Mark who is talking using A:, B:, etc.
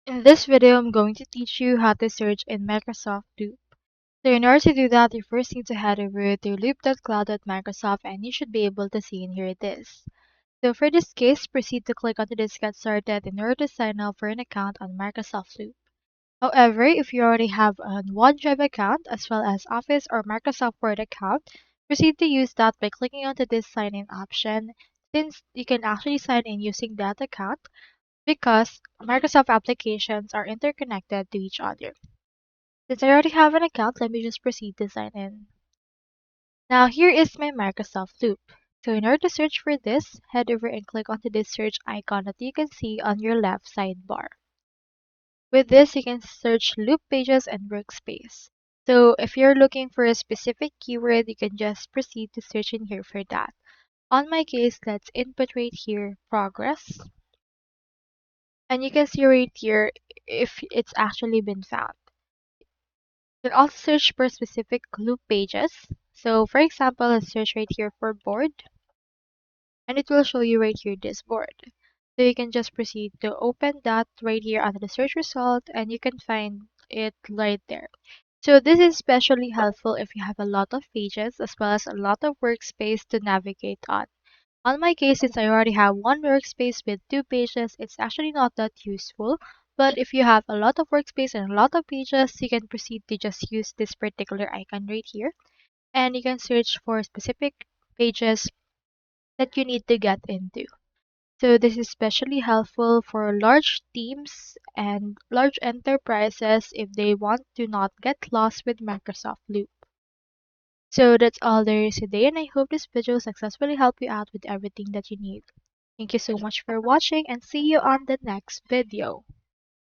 A: In this video, I'm going to teach you how to search in Microsoft Loop. So in order to do that, you first need to head over to loop.cloud.microsoft and you should be able to see, and here it is. So for this case, proceed to click onto this Get Started in order to sign up for an account on Microsoft Loop. However, if you already have a OneDrive account as well as Office or Microsoft Word account, proceed to use that by clicking onto this sign in option, since you can actually sign in using that account because Microsoft applications are interconnected to each other. Since I already have an account, let me just proceed to sign in. Now here is my Microsoft Loop. So in order to search for this, head over and click onto this search icon that you can see on your left sidebar. With this, you can search Loop Pages and Workspace. So if you're looking for a specific keyword, you can just proceed to search in here for that. On my case, let's input right here, progress. And you can see right here if it's actually been found. You can also search for specific loop pages. So for example, let's search right here for board, and it will show you right here this board. So you can just proceed to open that right here under the search result and you can find it right there. So this is especially helpful if you have a lot of pages as well as a lot of workspace to navigate on. On my case, since I already have one workspace with two pages, it's actually not that useful. But if you have a lot of workspace and a lot of pages, you can proceed to just use this particular icon right here. And you can search for specific pages that you need to get into. So this is especially helpful for large teams and large enterprises if they want to not get lost with Microsoft Loop. So that's all there is today, and I hope this video successfully helped you out with everything that you need. Thank you so much for watching and see you on the next video.